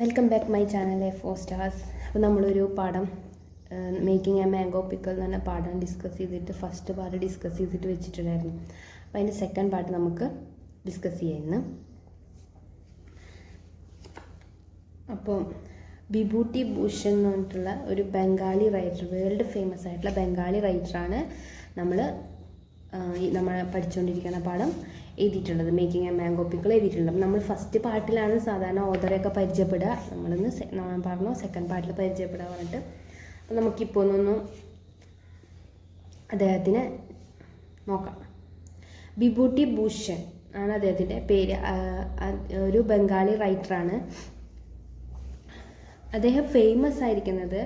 Welcome back my channel F4 stars. അപ്പോൾ നമ്മളൊരു പാഠം മേക്കിംഗ് എ മാംഗോ പിക്കിൾ എന്ന് പറഞ്ഞ പാഠം ഡിസ്കസ് ചെയ്തിട്ട് ഫസ്റ്റ് പാർട്ട് ഡിസ്കസ് ചെയ്തിട്ട് വെച്ചിട്ടുണ്ടായിരുന്നു. അപ്പോൾ അതിൻ്റെ സെക്കൻഡ് പാർട്ട് നമുക്ക് ഡിസ്കസ് ചെയ്യുന്നു. അപ്പോൾ വിഭൂതി ഭൂഷൺ എന്ന് പറഞ്ഞിട്ടുള്ള ഒരു ബംഗാളി റൈറ്റർ, വേൾഡ് ഫേമസ് ആയിട്ടുള്ള ബംഗാളി റൈറ്ററാണ് നമ്മൾ പഠിച്ചുകൊണ്ടിരിക്കുന്ന പാഠം എഴുതിയിട്ടുള്ളത്. മേക്കിംഗ് എ മാംഗോ പിക്കിൾ എഴുതിയിട്ടുള്ളത്. നമ്മൾ ഫസ്റ്റ് പാർട്ടിലാണ് സാധാരണ ഓതറൊക്കെ പരിചയപ്പെടുക. നമ്മളിന്ന് പറഞ്ഞു സെക്കൻഡ് പാർട്ടിൽ പരിചയപ്പെടുക പറഞ്ഞിട്ട്. അപ്പോൾ നമുക്കിപ്പോൾ ഒന്നൊന്നും അദ്ദേഹത്തിനെ നോക്കാം. വിഭൂതി ഭൂഷൺ ആണ് അദ്ദേഹത്തിൻ്റെ പേര്. ഒരു ബംഗാളി റൈറ്ററാണ്. അദ്ദേഹം ഫേമസ് ആയിരിക്കുന്നത്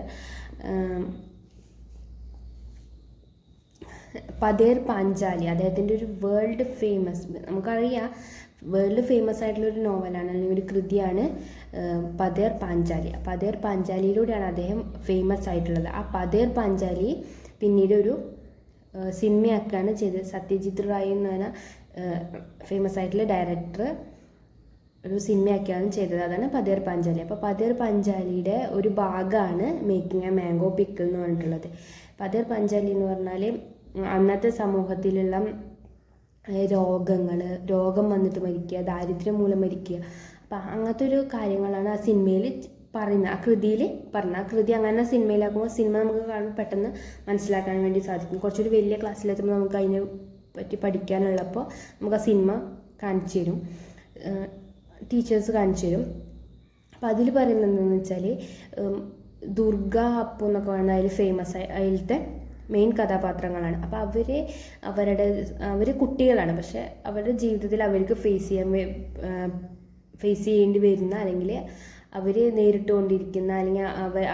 പതേർ പാഞ്ചാലി, അദ്ദേഹത്തിൻ്റെ ഒരു വേൾഡ് ഫേമസ്, നമുക്കറിയാം വേൾഡ് ഫേമസ് ആയിട്ടുള്ളൊരു നോവലാണ് അല്ലെങ്കിൽ ഒരു കൃതിയാണ് പതേർ പാഞ്ചാലി. പതേർ പാഞ്ചാലിയിലൂടെയാണ് അദ്ദേഹം ഫേമസ് ആയിട്ടുള്ളത്. ആ പതേർ പാഞ്ചാലി പിന്നീട് ഒരു സിനിമയാക്കുകയാണ് ചെയ്തത്. സത്യജിത് റായ് എന്ന് പറഞ്ഞ ഫേമസ് ആയിട്ടുള്ള ഡയറക്ടർ ഒരു സിനിമയാക്കിയാണ് ചെയ്തത്. അതാണ് പതേർ പാഞ്ചാലി. അപ്പോൾ പതേർ പാഞ്ചാലിയുടെ ഒരു ഭാഗമാണ് മേക്കിംഗ് എ മാംഗോ പിക്കിൾ എന്ന് പറഞ്ഞിട്ടുള്ളത്. പതേർ പാഞ്ചാലി എന്ന് പറഞ്ഞാൽ അന്നത്തെ സമൂഹത്തിലുള്ള രോഗം വന്നിട്ട് മരിക്കുക, ദാരിദ്ര്യം മൂലം മരിക്കുക, അപ്പം അങ്ങനത്തെ ഒരു കാര്യങ്ങളാണ് ആ സിനിമയിൽ പറയുന്നത്, ആ കൃതിയിൽ പറഞ്ഞത്. ആ കൃതി അങ്ങനെ സിനിമയിലാക്കുമ്പോൾ സിനിമ നമുക്ക് കാണുമ്പോൾ പെട്ടെന്ന് മനസ്സിലാക്കാൻ വേണ്ടി സാധിക്കും. കുറച്ചൊരു വലിയ ക്ലാസ്സിലെത്തുമ്പോൾ നമുക്ക് അതിനെ പറ്റി പഠിക്കാനുള്ളപ്പോൾ നമുക്ക് ആ സിനിമ കാണിച്ചു തരും, ടീച്ചേഴ്സ് കാണിച്ചു തരും. അപ്പം അതിൽ പറയുന്നത് എന്താണെന്ന് വെച്ചാൽ ദുർഗ, അപ്പു എന്നൊക്കെ പറഞ്ഞാൽ അതിൽ ഫേമസ് ആയി അതിലത്തെ മെയിൻ കഥാപാത്രങ്ങളാണ്. അപ്പോൾ അവർ കുട്ടികളാണ്. പക്ഷെ അവരുടെ ജീവിതത്തിൽ അവർക്ക് ഫേസ് ചെയ്യേണ്ടി വരുന്ന അല്ലെങ്കിൽ അവർ നേരിട്ടുകൊണ്ടിരിക്കുന്ന അല്ലെങ്കിൽ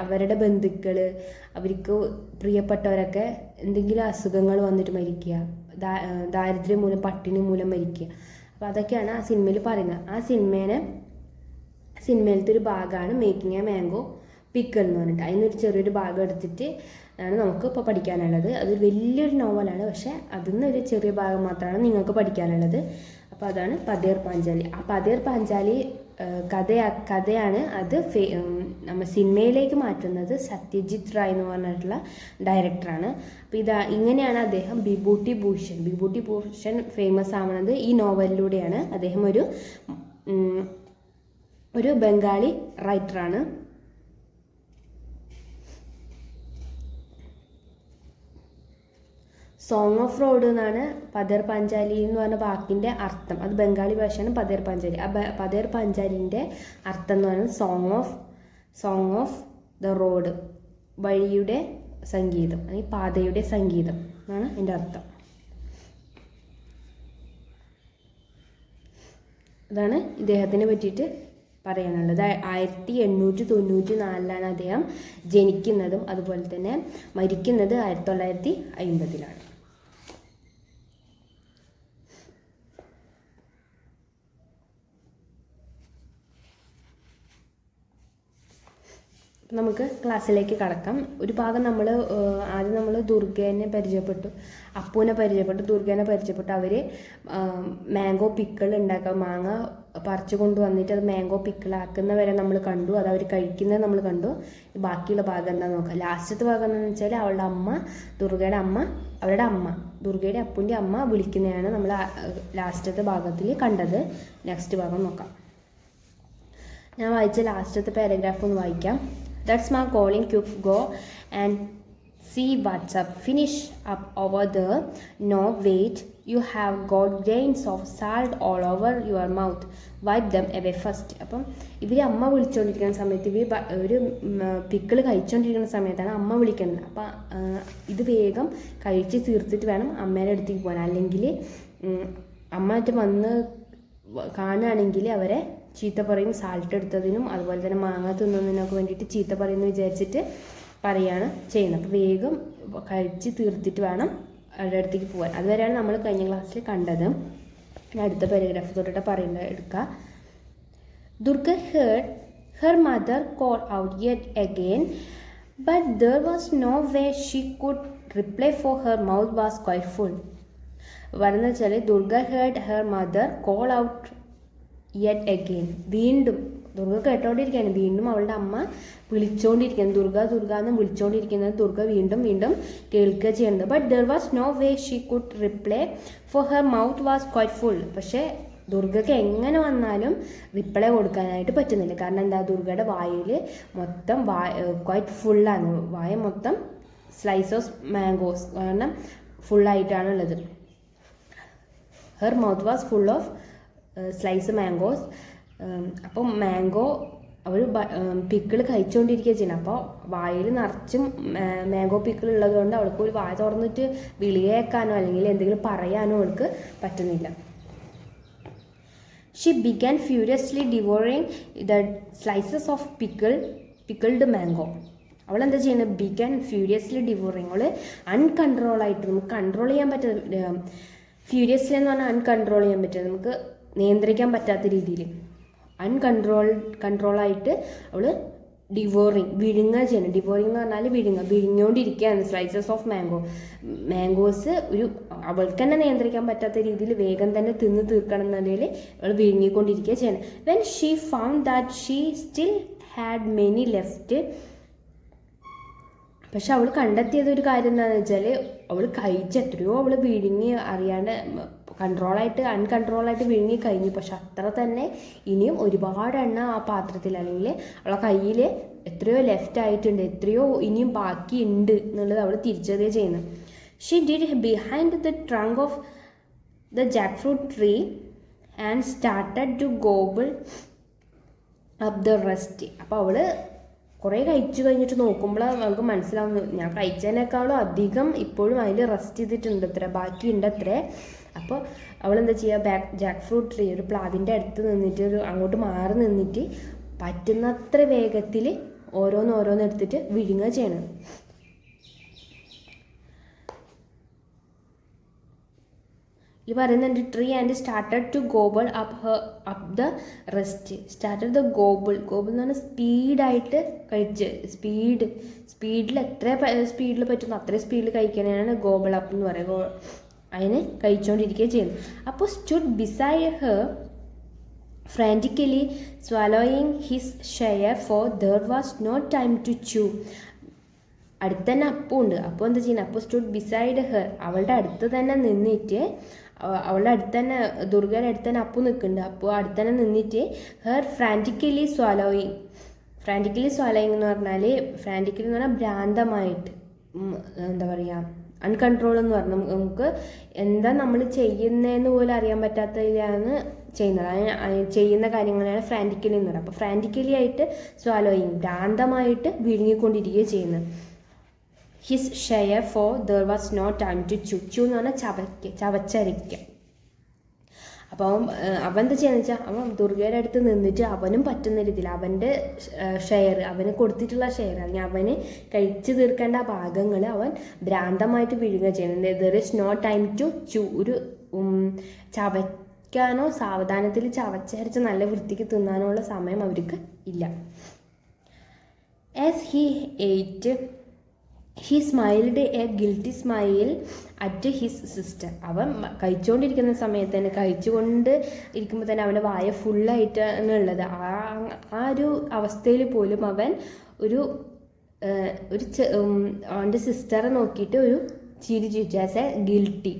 അവരുടെ ബന്ധുക്കൾ, അവർക്ക് പ്രിയപ്പെട്ടവരൊക്കെ എന്തെങ്കിലും അസുഖങ്ങൾ വന്നിട്ട് മരിക്കുക, ദാരിദ്ര്യം മൂലം പട്ടിണി മൂലം മരിക്കുക. അപ്പോൾ അതൊക്കെയാണ് ആ സിനിമയിൽ പറയുന്നത്. ആ സിനിമയിലത്തെ ഒരു ഭാഗമാണ് മേക്കിംഗ് എ മാംഗോ പിക്കിൾ എന്ന് പറഞ്ഞിട്ട്. അതിനൊരു ചെറിയൊരു ഭാഗം എടുത്തിട്ട് ആണ് നമുക്ക് ഇപ്പോൾ പഠിക്കാനുള്ളത്. അതൊരു വലിയൊരു നോവലാണ്, പക്ഷേ അതിൽ നിന്നൊരു ചെറിയ ഭാഗം മാത്രമാണ് നിങ്ങൾക്ക് പഠിക്കാനുള്ളത്. അപ്പോൾ അതാണ് പതേർ പാഞ്ചാലി. ആ പതേർ പാഞ്ചാലി കഥയാണ് അത് നമ്മൾ സിനിമയിലേക്ക് മാറ്റുന്നത് സത്യജിത് റായ് എന്ന് പറഞ്ഞിട്ടുള്ള ഡയറക്ടറാണ്. അപ്പോൾ ഇങ്ങനെയാണ് അദ്ദേഹം വിഭൂതി ഭൂഷൺ ഫേമസ് ആവുന്നത് ഈ നോവലിലൂടെയാണ്. അദ്ദേഹം ഒരു ബംഗാളി റൈറ്ററാണ്. സോങ് ഓഫ് റോഡ് എന്നാണ് പതേർ പാഞ്ചാലി എന്ന് പറഞ്ഞ വാക്കിൻ്റെ അർത്ഥം. അത് ബംഗാളി ഭാഷയാണ് പതേർ പാഞ്ചാലി. ആ പതേർ പാഞ്ചാലിൻ്റെ അർത്ഥം എന്ന് പറയുന്നത് സോങ് ഓഫ് ദ റോഡ്, വഴിയുടെ സംഗീതം അല്ലെങ്കിൽ പാതയുടെ സംഗീതം എന്നാണ് എൻ്റെ അർത്ഥം. അതാണ് ഇദ്ദേഹത്തിനെ പറ്റിയിട്ട് പറയാനുള്ളത്. 1894 അദ്ദേഹം ജനിക്കുന്നതും അതുപോലെ തന്നെ മരിക്കുന്നത് 1950. നമുക്ക് ക്ലാസ്സിലേക്ക് കടക്കാം. ഒരു ഭാഗം ആദ്യം നമ്മൾ ദുർഗേനെ പരിചയപ്പെട്ടു, അപ്പുവിനെ പരിചയപ്പെട്ടു, ദുർഗേനെ പരിചയപ്പെട്ടു. അവർ മാംഗോ പിക്കിൾ ഉണ്ടാക്കുക, മാങ്ങ പറിച്ചു കൊണ്ടുവന്നിട്ട് അത് മാംഗോ പിക്കിളാക്കുന്ന വരെ നമ്മൾ കണ്ടു. അത് അവർ കഴിക്കുന്നത് നമ്മൾ കണ്ടു. ബാക്കിയുള്ള ഭാഗം എന്താണെന്ന് നോക്കാം. ലാസ്റ്റത്തെ ഭാഗം എന്താണെന്ന് വെച്ചാൽ ദുർഗയുടെ അപ്പുവിൻ്റെ അമ്മ വിളിക്കുന്നതാണ് നമ്മൾ ലാസ്റ്റത്തെ ഭാഗത്തിൽ കണ്ടത്. നെക്സ്റ്റ് ഭാഗം നോക്കാം. ഞാൻ വായിച്ച ലാസ്റ്റത്തെ പാരഗ്രാഫ് ഒന്ന് വായിക്കാം. That's my calling, quick go and see what's up. Finish up over there. No, wait. You have got grains of salt all over your mouth. Wipe them away first. അപ്പം ഇവർ അമ്മ വിളിച്ചുകൊണ്ടിരിക്കുന്ന സമയത്ത് ഒരു പിക്കിൾ കഴിച്ചുകൊണ്ടിരിക്കുന്ന സമയത്താണ് അമ്മ വിളിക്കുന്നത്. അപ്പം ഇത് വേഗം കഴിച്ച് തീർത്തിട്ട് വേണം അമ്മേൻ്റെ അടുത്തേക്ക് പോകാൻ. അല്ലെങ്കിൽ അമ്മ വന്ന് കാണുകയാണെങ്കിൽ അവരെ ചീത്ത പറയും. സാൾട്ട് എടുത്തതിനും അതുപോലെ തന്നെ മാങ്ങ തിന്നുന്നതിനൊക്കെ വേണ്ടിയിട്ട് ചീത്ത പറയുമെന്ന് വിചാരിച്ചിട്ട് പറയുകയാണ് ചെയ്യുന്നത്. അപ്പോൾ വേഗം കഴിച്ച് തീർത്തിട്ട് വേണം അവരുടെ അടുത്തേക്ക് പോകാൻ. അതുവരെയാണ് നമ്മൾ കഴിഞ്ഞ ക്ലാസ്സിൽ കണ്ടത്. അടുത്ത പാരഗ്രാഫ് തൊട്ടിട്ട് എടുക്കുക. Durga heard her mother call out yet again, but there was no way she could reply for her mouth was quite full. പറയുന്നത് വെച്ചാൽ Durga heard her mother call out yet again, വീണ്ടും ദുർഗ കേട്ടോണ്ടിരിക്കുകയാണ്. വീണ്ടും അവളുടെ അമ്മ വിളിച്ചുകൊണ്ടിരിക്കുകയാണ്, ദുർഗ ദുർഗ എന്ന് വിളിച്ചുകൊണ്ടിരിക്കുന്നത്. ദുർഗ വീണ്ടും വീണ്ടും കേൾക്കുക ചെയ്യുന്നത്. But there was no way she could reply for her mouth was quite full. പക്ഷേ ദുർഗയ്ക്ക് എങ്ങനെ വന്നാലും റിപ്ലൈ കൊടുക്കാനായിട്ട് പറ്റുന്നില്ല. കാരണം എന്താ, ദുർഗയുടെ വായിൽ മൊത്തം ക്വൈറ്റ് ഫുള്ളാണ്. വായ മൊത്തം സ്ലൈസ് ഓഫ് മാംഗോസ് കാരണം ഫുള്ളായിട്ടാണുള്ളത്. Her mouth was full of slice mangoes. അപ്പം മാംഗോ അവർ പിക്കിൾ കഴിച്ചുകൊണ്ടിരിക്കുക ചെയ്യുന്നത്. അപ്പോൾ വായിൽ നിറച്ചും മാംഗോ പിക്കിൾ ഉള്ളതുകൊണ്ട് അവൾക്ക് ഒരു വായ തുറന്നിട്ട് വിളിയേക്കാനോ അല്ലെങ്കിൽ എന്തെങ്കിലും പറയാനോ അവൾക്ക് പറ്റുന്നില്ല. She began furiously devouring the slices of pickled mango. അവൾ എന്താ ചെയ്യുന്നത്, ബിഗൻ ഫ്യൂരിയസ്ലി ഡിവോറിങ്. അവൾ അൺകൺട്രോളായിട്ട്, നമുക്ക് കൺട്രോൾ ചെയ്യാൻ പറ്റുന്ന, ഫ്യൂരിയസ്ലി എന്ന് പറഞ്ഞാൽ അൺകൺട്രോൾ ചെയ്യാൻ പറ്റുക, നമുക്ക് നിയന്ത്രിക്കാൻ പറ്റാത്ത രീതിയിൽ കൺട്രോളായിട്ട് അവൾ ഡിവോറിങ്, വിഴുങ്ങുക ചെയ്യണം. ഡിവോറിങ് എന്ന് പറഞ്ഞാൽ വിഴുങ്ങിക്കൊണ്ടിരിക്കുകയാണ് സ്ലൈസസ് ഓഫ് മാംഗോസ്. അവൾക്ക് തന്നെ നിയന്ത്രിക്കാൻ പറ്റാത്ത രീതിയിൽ വേഗം തന്നെ തിന്ന് തീർക്കണം എന്നതിൽ അവൾ വിഴുങ്ങിക്കൊണ്ടിരിക്കുക ചെയ്യണം. When she found that she still had many left. പക്ഷെ അവൾ കണ്ടെത്തിയത് ഒരു കാര്യം എന്താണെന്ന് വെച്ചാൽ, അവൾ കഴിച്ചെത്രയോ അവൾ വിഴുങ്ങി അറിയാണ്ട് അൺകൺട്രോളായിട്ട് വിഴുങ്ങി കഴിഞ്ഞു. പക്ഷെ അത്ര തന്നെ ഇനിയും ഒരുപാട് എണ്ണ ആ പാത്രത്തിൽ അല്ലെങ്കിൽ അവളെ കയ്യിൽ എത്രയോ ലെഫ്റ്റ് ആയിട്ടുണ്ട്, എത്രയോ ഇനിയും ബാക്കിയുണ്ട് എന്നുള്ളത് അവൾ തിരിച്ചറിയുക ചെയ്യുന്നു. She did behind the trunk of the jack fruit tree and started to gobble up the rest. അപ്പോൾ അവൾ കുറേ കഴിച്ചു കഴിഞ്ഞിട്ട് നോക്കുമ്പോൾ അവൾക്ക് മനസ്സിലാവുന്നു, ഞാൻ കഴിച്ചതിനേക്കാളും അധികം ഇപ്പോഴും അതിൽ റെസ്റ്റ് ചെയ്തിട്ടുണ്ട് അത്ര, ബാക്കിയുണ്ട് അത്രേ. അപ്പോൾ അവളെന്താ ചെയ്യുക, ജാക്ക് ഫ്രൂട്ട് ട്രീ, ഒരു പ്ലാവിൻ്റെ അടുത്ത് നിന്നിട്ട് അങ്ങോട്ട് മാറി നിന്നിട്ട് പറ്റുന്നത്ര വേഗത്തിൽ ഓരോന്ന് എടുത്തിട്ട് വിഴുങ്ങുക ചെയ്യണം. ഇത് പറയുന്നുണ്ട്, tree and started to gobble up the rest. Started the gobble എന്ന് പറഞ്ഞാൽ സ്പീഡായിട്ട് കഴിച്ച്, സ്പീഡിൽ എത്ര സ്പീഡിൽ പറ്റുന്നു അത്രയും സ്പീഡിൽ കഴിക്കാനാണ് ഗോബിൾ അപ്പ് എന്ന് പറയുക. അതിന് കഴിച്ചുകൊണ്ടിരിക്കുകയും ചെയ്യുന്നു. അപ്പോൾ stood beside her frantically swallowing his share for there was no time to chew. അടുത്ത് തന്നെ അപ്പം ഉണ്ട്. അപ്പോൾ എന്താ ചെയ്യുന്നത്, അപ്പോൾ സ്റ്റുഡ് ബിസൈഡ് ഹെർ, അവളുടെ അടുത്ത് തന്നെ നിന്നിട്ട്, അവളുടെ അടുത്ത് തന്നെ ദുർഗയുടെ അടുത്ത് തന്നെ അപ്പു നിൽക്കുന്നുണ്ട്. അപ്പോൾ അടുത്ത് തന്നെ നിന്നിട്ട് ഹെർ ഫ്രാൻറ്റിക്കലി swallowing എന്ന് പറഞ്ഞാൽ, ഫ്രാൻറ്റിക്കലി എന്ന് പറഞ്ഞാൽ ഭ്രാന്തമായിട്ട്, എന്താ പറയുക, അൺകൺട്രോൾ എന്ന് പറഞ്ഞാൽ നമുക്ക് എന്താ നമ്മൾ ചെയ്യുന്നതെന്ന് പോലും അറിയാൻ പറ്റാത്തതിലാണ് ചെയ്യുന്ന കാര്യങ്ങളാണ് ഫ്രാൻറ്റിക്കലി എന്ന് പറയുന്നത്. അപ്പോൾ ഫ്രാൻറ്റിക്കലി ആയിട്ട് swallowing, ഭ്രാന്തമായിട്ട് വിഴുങ്ങിക്കൊണ്ടിരിക്കുകയും ചെയ്യുന്നത്. His share for there was no time to chew എന്ന് പറഞ്ഞാൽ ചവച്ചരയ്ക്കുക. അപ്പോൾ അവൻ എന്താ ചെയ്യുന്നത് വെച്ചാൽ, അവൻ ദുർഗയുടെ അടുത്ത് നിന്നിട്ട് അവനും പറ്റുന്ന രീതിയിൽ അവൻ്റെ ഷെയർ, അവന് കൊടുത്തിട്ടുള്ള ഷെയർ അല്ലെങ്കിൽ അവന് കഴിച്ചു തീർക്കേണ്ട ഭാഗങ്ങൾ അവൻ ഭ്രാന്തമായിട്ട് വിഴുകുക ചെയ്യുന്നത്. There is no time to chew, ഒരു ചവയ്ക്കാനോ സാവധാനത്തിൽ ചവച്ചരച്ച് നല്ല വൃത്തിക്ക് തിന്നാനോ ഉള്ള സമയം അവർക്ക് ഇല്ല. As he eight he smiled A guilty smile at his sister. അവൻ കഴിച്ചുകൊണ്ടിരിക്കുന്ന സമയത്ത് തന്നെ, കഴിച്ചുകൊണ്ട് ഇരിക്കുമ്പോൾ തന്നെ അവൻ്റെ വായ ഫുള്ളായിട്ടാണ് ഉള്ളത്. ആ ഒരു അവസ്ഥയിൽ പോലും അവൻ അവൻ്റെ സിസ്റ്ററെ നോക്കിയിട്ട് ഒരു ചിരി ചിരിച്ചു. ആസ് എ ഗിൽറ്റി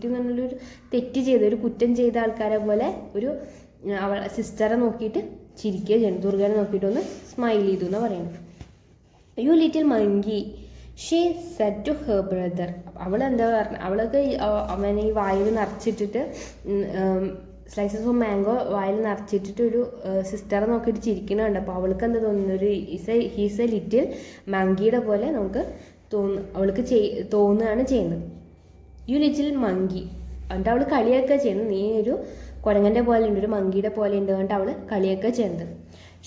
എന്ന് പറഞ്ഞൊരു തെറ്റ് ചെയ്ത, ഒരു കുറ്റം ചെയ്ത ആൾക്കാരെ പോലെ സിസ്റ്ററെ നോക്കിയിട്ട് ചിരിക്കുക ചെയ്യുന്നു. ദുർഗനെ നോക്കിയിട്ടൊന്ന് സ്മൈൽ ചെയ്തു എന്ന് പറയുന്നത്. You little monkey she said to her brother. അവളെന്താ പറഞ്ഞ, അവൾക്ക് അവനെ ഈ വായിൽ നിറച്ചിട്ടിട്ട് സ്ലൈസസ് ഓഫ് മാംഗോ വായിൽ നിറച്ചിട്ടിട്ട് ഒരു സിസ്റ്ററെ നോക്കിയിട്ട് ചിരിക്കണുണ്ട്. അപ്പോൾ അവൾക്ക് എന്താ തോന്നുന്നു, ഒരു ഹീസ് എ ലിറ്റിൽ മങ്കിയുടെ പോലെ നമുക്ക് അവൾക്ക് തോന്നുകയാണ് ചെയ്യുന്നത്. യു ലിറ്റിൽ മങ്കി എന്നിട്ട് അവൾ കളിയൊക്കെ ചെയ്യുന്നത്, നീ ഒരു കുരങ്ങൻ്റെ പോലെ ഉണ്ട്, ഒരു മങ്കിയുടെ പോലെ ഉണ്ട് എന്നിട്ട് അവൾ കളിയൊക്കെ ചെയ്യുന്നത്.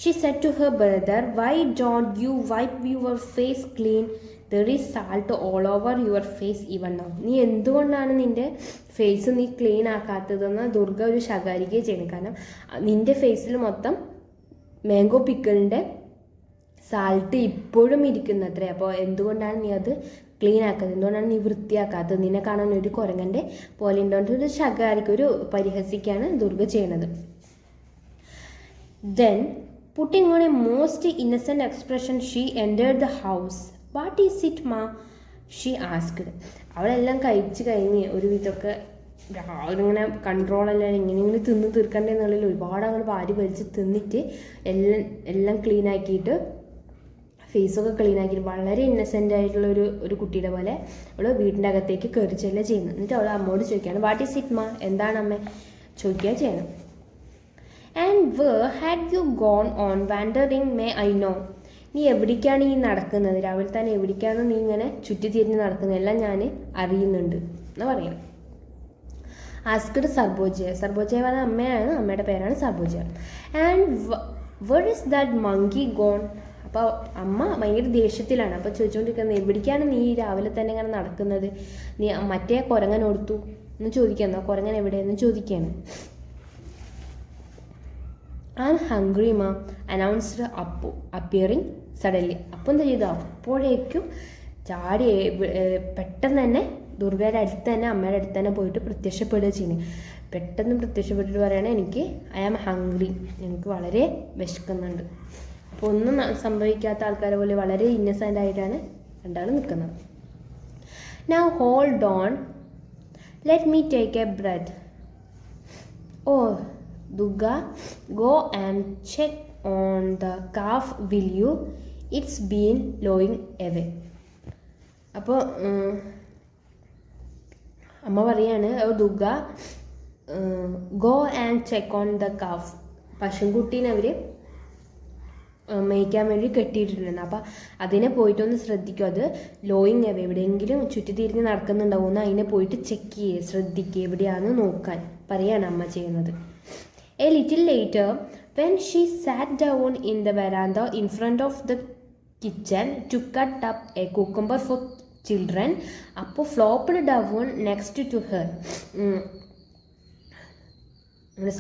She said to her brother, why don't you wipe your face clean? There is salt all over your face even now. നീ എന്തുകൊണ്ടാണ് നിൻ്റെ ഫേസ് നീ ക്ലീൻ ആക്കാത്തതെന്ന് ദുർഗ ഒരു ശകാരിക്കുകയും ചെയ്യണം. കാരണം നിൻ്റെ ഫേസിൽ മൊത്തം മാംഗോ പിക്കിളിൻ്റെ സാൾട്ട് ഇപ്പോഴും ഇരിക്കുന്നത്രേ. അപ്പോൾ എന്തുകൊണ്ടാണ് നീ അത് ക്ലീൻ ആക്കാത്തത്, എന്തുകൊണ്ടാണ് നീ വൃത്തിയാക്കാത്തത്, നിന്നെ കാണാൻ ഒരു കുരങ്ങൻ്റെ പോലെ ഉണ്ടോണ്ട് ഒരു ശകാരിക്ക്, ഒരു പരിഹസിക്കാണ് ദുർഗ ചെയ്യണത്. Then, putting on a most innocent expression, she entered the house. "What is it, ma?" she asked. അവളെല്ലാം കഴിച്ച് കഴിഞ്ഞ് ഒരു വിധമൊക്കെ ഇങ്ങനെ കൺട്രോളെല്ലാം ഇങ്ങനെ തിന്ന് തീർക്കേണ്ടതെന്നുള്ളിൽ ഒരുപാട് അങ്ങനെ വാരി വലിച്ച് തിന്നിട്ട് എല്ലാം ക്ലീൻ ആക്കിയിട്ട് ഫേസൊക്കെ ക്ലീൻ ആക്കിയിട്ട് വളരെ ഇന്നസെൻ്റ് ആയിട്ടുള്ള ഒരു കുട്ടിയുടെ പോലെ അവൾ വീടിൻ്റെ അകത്തേക്ക് കയറി ചെല്ലുക ചെയ്യുന്നത്. എന്നിട്ട് അവൾ അമ്മോട് ചോദിക്കുകയാണ്, "വാട്ട് ഈസ് ഇറ്റ് മാ?" എന്താണ് അമ്മ ചോദിക്കുക ചെയ്യണം. "And where had you gone on wandering, may I know?" നീ എവിടേക്കാണ് ഈ നടക്കുന്നത്, രാവിലെ തന്നെ എവിടേക്കാണ് നീ ഇങ്ങനെ ചുറ്റിത്തിരിഞ്ഞ് നടക്കുന്നത്, എല്ലാം ഞാൻ അറിയുന്നുണ്ട് എന്ന് പറയണം. ആസ്ക്ഡ് സർബോജയ. സർബോജയ പറഞ്ഞ അമ്മയാണ്, അമ്മയുടെ പേരാണ് Sarbajaya. "And where is that monkey gone?" അപ്പോൾ അമ്മ ഭയങ്കര ദേഷ്യത്തിലാണ്. അപ്പോൾ ചോദിച്ചുകൊണ്ടിരിക്കുന്നത്, എവിടേക്കാണ് നീ രാവിലെ തന്നെ ഇങ്ങനെ നടക്കുന്നത്, നീ മറ്റേ കുരങ്ങൻ കൊടുത്തു എന്ന് ചോദിക്കുകയെന്നോ, കുരങ്ങൻ എവിടെയെന്ന് ചോദിക്കുകയാണ്. "I'm hungry, ma," announced Appu, appearing suddenly. അപ്പം എന്താ ചെയ്തു, അപ്പോഴേക്കും ചാടി പെട്ടെന്ന് തന്നെ ദുർഗയുടെ അടുത്ത് തന്നെ, അമ്മയുടെ അടുത്ത് തന്നെ പോയിട്ട് പ്രത്യക്ഷപ്പെടുക ചെയ്യുന്നത്. പെട്ടെന്ന് പ്രത്യക്ഷപ്പെട്ടിട്ട് പറയുകയാണ്, "ഐ ആം ഹംഗ്രി," എനിക്ക് വളരെ വിശക്കുന്നുണ്ട്. അപ്പോൾ ഒന്നും സംഭവിക്കാത്ത ആൾക്കാരെ പോലെ വളരെ ഇന്നസെൻ്റ് ആയിട്ടാണ് രണ്ടാളും നിൽക്കുന്നത്. "Now hold on, let me take a breath." "Oh, Durga, go and check on the calf, will you? It's been lowing away." അപ്പോൾ അമ്മ പറയാണ്, "Durga, go and check on the calf." പശുക്കുട്ടീനെ അവർ മേയ്ക്കാൻ വേണ്ടി കെട്ടിയിട്ടിട്ടുണ്ട്. അപ്പോൾ അതിനെ പോയിട്ടൊന്ന് ശ്രദ്ധിക്കും. അത് ലോയിങ് അവ എവിടെയെങ്കിലും ചുറ്റിത്തിരിഞ്ഞ് നടക്കുന്നുണ്ടാവുമെന്ന് അതിനെ പോയിട്ട് ചെക്ക് ചെയ്യുക, ശ്രദ്ധിക്കുക, എവിടെയാണെന്ന് നോക്കാൻ പറയാണ് അമ്മ ചെയ്യുന്നത്. A little later, when she sat down in the veranda in front of the kitchen to cut up a cucumber for children, Appu flopped down next to her.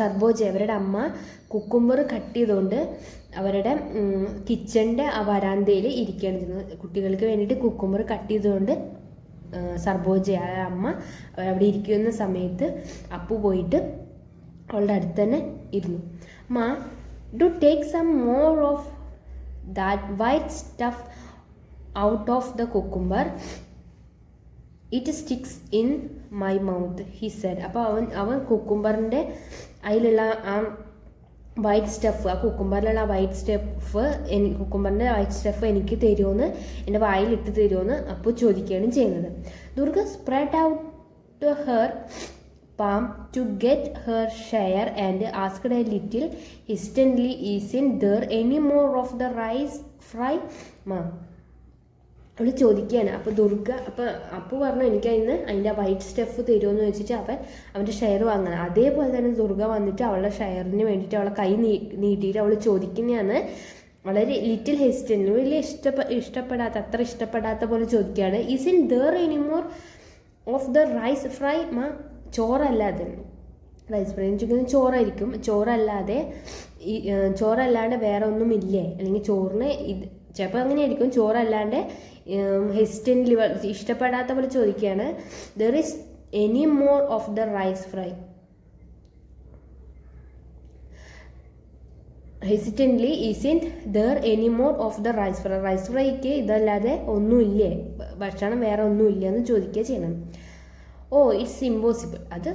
Sarbajaya അവരുടെ അമ്മ കുക്കുംബർ കട്ട് ചെയ്തുകൊണ്ട് അവരുടെ കിച്ചൻ്റെ ആ വരാന്തയിൽ ഇരിക്കുകയാണ് ചെയ്യുന്നത്. കുട്ടികൾക്ക് വേണ്ടിയിട്ട് കുക്കുംബർ കട്ട് ചെയ്തുകൊണ്ട് സർബോജയ അമ്മ അവിടെ ഇരിക്കുന്ന സമയത്ത് അപ്പു പോയിട്ട് അവളുടെ അടുത്ത് തന്നെ ഇരുന്നു. "Ma, do take some more of that white stuff out of the cucumber, it sticks in my mouth," he said. അപ്പോൾ അവൻ കുക്കുംബറിൻ്റെ അതിലുള്ള ആ വൈറ്റ് സ്റ്റഫ്, ആ കുക്കുംബറിലുള്ള ആ വൈറ്റ് സ്റ്റഫ് കുക്കുംബറിൻ്റെ വൈറ്റ് സ്റ്റഫ് എനിക്ക് തരുമോയെന്ന്, എൻ്റെ വായിലിട്ട് തരുമോയെന്ന് അപ്പോൾ ചോദിക്കുകയാണ് ചെയ്യുന്നത്. Durga spread out to her palm to get her share and asked a little hesitantly, "Isn't there any more of the rice fry, ma?" അവൾ ചോദിക്കുകയാണ്. അപ്പോൾ ദുർഗ അപ്പോൾ പറഞ്ഞു, "എനിക്ക് അതിൻ്റെ വൈറ്റ് സ്റ്റഫ് തരുമെന്ന് ചോദിച്ചിട്ട് അവൻ്റെ ഷെയർ വാങ്ങണം." അതേപോലെ തന്നെ ദുർഗ വന്നിട്ട് അവളുടെ ഷെയറിന് വേണ്ടിയിട്ട് അവളെ കൈ നീട്ടിയിട്ട് അവൾ ചോദിക്കുന്നതാണ്. വളരെ ലിറ്റിൽ ഹെസിറ്റൻ്റ്, വലിയ അത്ര ഇഷ്ടപ്പെടാത്ത പോലെ ചോദിക്കുകയാണ്. "Isn't there any more of the rice fry, ma?" ചോറല്ലാതെ, റൈസ് ഫ്രൈ ചോദിക്കുന്നത് ചോറായിരിക്കും. ചോറല്ലാണ്ട് വേറെ ഒന്നുമില്ലേ, അല്ലെങ്കിൽ ചോറിന് ഇത് ചിലപ്പോൾ അങ്ങനെയായിരിക്കും. ചോറല്ലാണ്ട് ഹെസിറ്റൻ്റ്ലി ഇഷ്ടപ്പെടാത്ത പോലെ ചോദിക്കുകയാണ്. "There is any more of the rice fry." Hesitantly, "isn't there any more of the rice fry." Rice ഫ്രൈക്ക് ഇതല്ലാതെ ഒന്നുമില്ലേ, ഭക്ഷണം വേറെ ഒന്നുമില്ല എന്ന് ചോദിക്കുക ചെയ്യണം. "Oh, it's impossible." അത്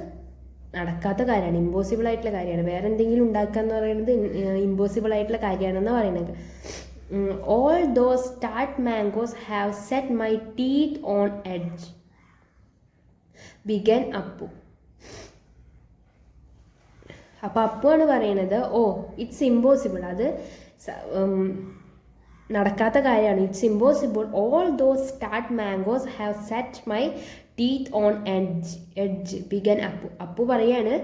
നടക്കാത്ത കാര്യമാണ്, ഇമ്പോസിബിൾ ആയിട്ടുള്ള കാര്യമാണ്. വേറെ എന്തെങ്കിലും ഉണ്ടാക്കുക എന്ന് പറയുന്നത് ഇമ്പോസിബിൾ ആയിട്ടുള്ള കാര്യമാണെന്ന് പറയുന്നത്. "All those tart mangoes have set my teeth on edge," began Appu. അപ്പോൾ അപ്പുവാണ് പറയണത്, "ഓ, ഇറ്റ്സ് ഇമ്പോസിബിൾ." അത് നടക്കാത്ത കാര്യമാണ്. "It's impossible. All those tart mangoes have set my teeth on edge," began Appu. Appu പറയാണ്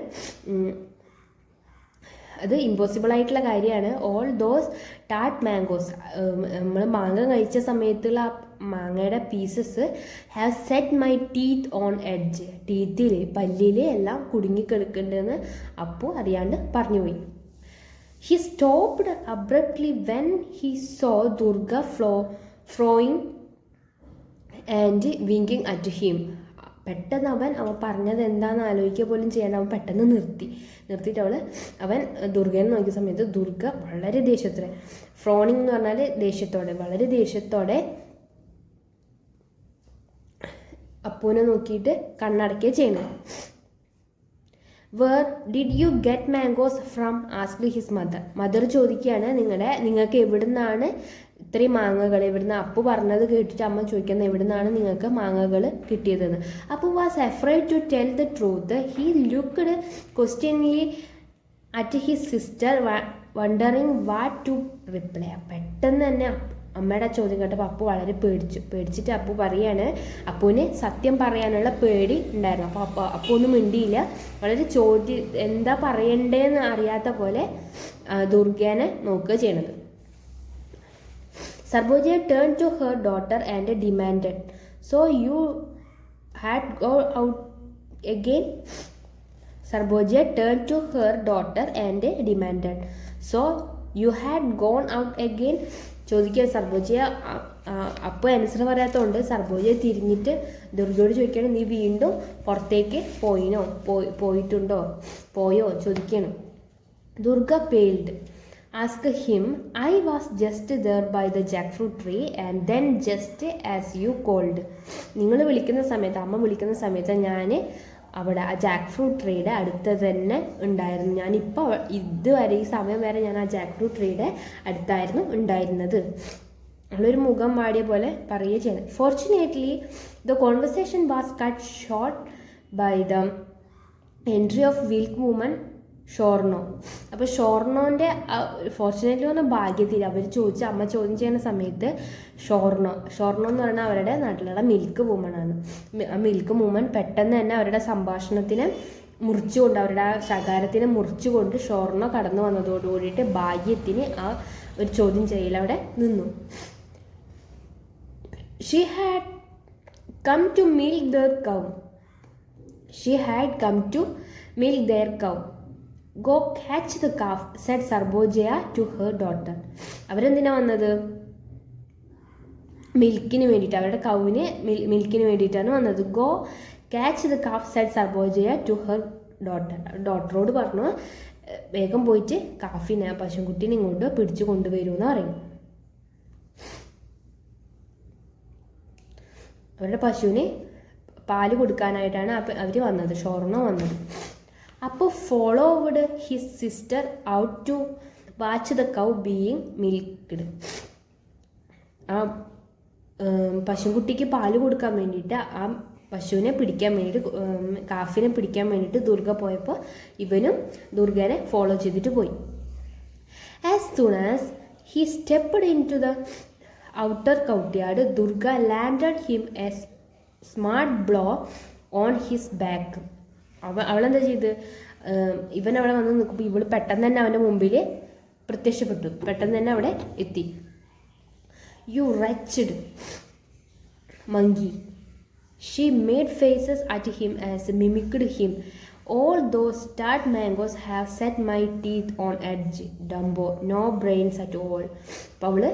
അത് ഇമ്പോസിബിൾ ആയിട്ടുള്ള കാര്യമാണ്. "ഓൾ ദോസ് ടാർട്ട് മാംഗോസ്," നമ്മൾ മാങ്ങ കഴിച്ച സമയത്തുള്ള ആ മാങ്ങയുടെ pieces, "have set my teeth on edge." ടീത്തിൽ, പല്ലിൽ എല്ലാം കുടുങ്ങിക്കിടക്കുന്നുണ്ടെന്ന് അപ്പു അറിയാണ്ട് പറഞ്ഞുപോയി. He stopped abruptly when he saw Durga frowning and winking at him. പെട്ടെന്ന് അവൻ പറഞ്ഞത് എന്താണെന്ന് ആലോചിക്കുക പോലും ചെയ്യേണ്ട, അവൻ പെട്ടെന്ന് നിർത്തിയിട്ട് അവൻ ദുർഗനെ നോക്കിയ സമയത്ത് ദുർഗ വളരെ ദേഷ്യത്തോടെ, ഫ്രോണിങ് എന്ന് പറഞ്ഞാൽ ദേഷ്യത്തോടെ, വളരെ ദേഷ്യത്തോടെ അപ്പൂനെ നോക്കിയിട്ട് കണ്ണടക്കുകയാണ് ചെയ്യുന്നത്. Where did you get mangoes from asked his mother ചോദിക്കുകയാണ്, നിങ്ങൾക്ക് എവിടുന്നാണ് ഇത്രയും മാങ്ങകൾ, എവിടുന്ന് അപ്പു പറഞ്ഞത് കേട്ടിട്ട് അമ്മ ചോദിക്കുന്നത് എവിടുന്നാണ് നിങ്ങൾക്ക് മാങ്ങകൾ കിട്ടിയതെന്ന്. Appu was afraid to tell the truth. He looked questioningly at his sister wondering what to reply. പെട്ടെന്ന് തന്നെ അമ്മയുടെ ചോദ്യം കേട്ടപ്പോൾ അപ്പു വളരെ പേടിച്ചിട്ട് അപ്പു പറയാണ്, അപ്പുവിന് സത്യം പറയാനുള്ള പേടി ഉണ്ടായിരുന്നു. അപ്പോൾ അപ്പു ഒന്നും മിണ്ടിയില്ല, വളരെ എന്താ പറയണ്ടേന്ന് അറിയാത്ത പോലെ ദുർഗേനെ നോക്കുക ചെയ്യണത്. Sarboja turned to her daughter and demanded, "So you had gone out again?" Sarboja turned to her daughter and demanded, "So you had gone out again?" ചോദിക്കുക സർബോജയെ. അപ്പോൾ ആൻസർ പറയാത്തതുകൊണ്ട് സർബോജയെ തിരിഞ്ഞിട്ട് ദുർഗയോട് ചോദിക്കണം, നീ വീണ്ടും പുറത്തേക്ക് പോയോ ചോദിക്കണം. Durga പെയിൽഡ്. Ask him, I was just there by the jackfruit tree and then just as you called. നിങ്ങൾ വിളിക്കുന്ന സമയത്ത്, അമ്മ വിളിക്കുന്ന സമയത്ത് ഞാൻ അവിടെ ആ ജാക്ക് ഫ്രൂട്ട് ട്രീയുടെ അടുത്ത് തന്നെ ഉണ്ടായിരുന്നു. ഞാനിപ്പോൾ ഇതുവരെ ഈ സമയം വരെ ഞാൻ ആ ജാക്ക് ഫ്രൂട്ട് ട്രീയുടെ അടുത്തായിരുന്നു ഉണ്ടായിരുന്നത്. അവളൊരു മുഖം വാടിയ പോലെ പറയുകയും ചെയ്യുന്നത്. Fortunately the conversation was cut short by the entry of milk woman Shorno. അപ്പോൾ ഷോർണോൻ്റെ ഫോർച്ചുനേറ്റ്ലി പറഞ്ഞ ഭാഗ്യത്തിൽ അവർ അമ്മ ചോദ്യം ചെയ്യുന്ന സമയത്ത് ഷോർണോ എന്ന് പറഞ്ഞാൽ അവരുടെ നാട്ടിലുള്ള മിൽക്ക് വുമണാണ്. ആ മിൽക്ക് വുമൺ പെട്ടെന്ന് തന്നെ അവരുടെ സംഭാഷണത്തിനെ മുറിച്ചുകൊണ്ട്, അവരുടെ ആ ശകാരത്തിനെ മുറിച്ചുകൊണ്ട് ഷോർണോ കടന്നു വന്നതോടുകൂടിയിട്ട് ഭാഗ്യത്തിന് ആ ഒരു ചോദ്യം ചെയ്യൽ അവിടെ നിന്നു. She had come to milk their cow. Go catch the calf, said Sarboja to her daughter. അവരെന്തിനാ വന്നത്? മിൽക്കിന് വേണ്ടിയിട്ട്, അവരുടെ കൗവിന് മിൽക്കിന് വേണ്ടിയിട്ടാണ് വന്നത്. Go catch the calf, said Sarbojaya to her ഡോട്ടറോട് പറഞ്ഞു, വേഗം പോയിട്ട് കാഫിനെ, പശുക്കുട്ടീനെ ഇങ്ങോട്ട് പിടിച്ചു കൊണ്ടുവരുമെന്ന് പറയും. അവരുടെ പശുവിന് പാല് കൊടുക്കാനായിട്ടാണ് അവർ വന്നത്, ഷോർണോ വന്നത്. അപ്പോൾ followed his sister out to watch the cow being milked. ആ പശുക്കുട്ടിക്ക് പാല് കൊടുക്കാൻ വേണ്ടിയിട്ട്, ആ പശുവിനെ പിടിക്കാൻ വേണ്ടിയിട്ട്, കാഫിനെ പിടിക്കാൻ വേണ്ടിയിട്ട് ദുർഗ പോയപ്പോൾ ഇവനും ദുർഗനെ ഫോളോ ചെയ്തിട്ട് പോയി. As soon as he stepped in to the outer courtyard, Durga landed him a smart blow on his back. അവളെന്താ ചെയ്ത്, ഇവൻ അവിടെ വന്ന് നിൽക്കുമ്പോൾ ഇവൾ പെട്ടെന്ന് തന്നെ അവൻ്റെ മുമ്പിൽ പ്രത്യക്ഷപ്പെട്ടു, പെട്ടെന്ന് തന്നെ അവിടെ എത്തി. You wretched monkey. She made faces at him as mimicked him. All those tart mangoes have set my teeth on edge. Dumbo, no brains at all. അപ്പോൾ അവൾ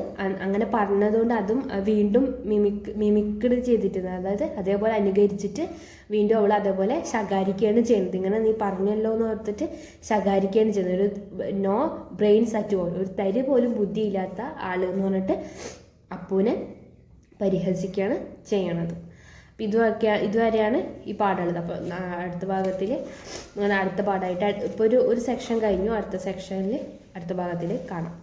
അങ്ങനെ പറഞ്ഞതുകൊണ്ട് അതും വീണ്ടും മിമിക്ഡ് ചെയ്തിട്ടുണ്ട്, അതായത് അതേപോലെ അനുകരിച്ചിട്ട് വീണ്ടും അവൾ അതേപോലെ ശകാരിക്കുകയാണ് ചെയ്യുന്നത്. ഇങ്ങനെ നീ പറഞ്ഞല്ലോ എന്ന് ഓർത്തിട്ട് ശകാരിക്കുകയാണ് ചെയ്യുന്നത്. ഒരു നോ ബ്രെയിൻസ് അറ്റ് ഓൾ, ഒരു തരി പോലും ബുദ്ധിയില്ലാത്ത ആൾ എന്ന് പറഞ്ഞിട്ട് അപ്പൂനെ പരിഹസിക്കുകയാണ് ചെയ്യണത്. ഇതുവരെയാണ് ഈ പാഠമുള്ളത്. അപ്പോൾ അടുത്ത ഭാഗത്തിൽ അടുത്ത പാഠമായിട്ട് ഇപ്പോൾ ഒരു സെക്ഷൻ കഴിഞ്ഞു, അടുത്ത സെക്ഷനിൽ അടുത്ത ഭാഗത്തിൽ കാണാം.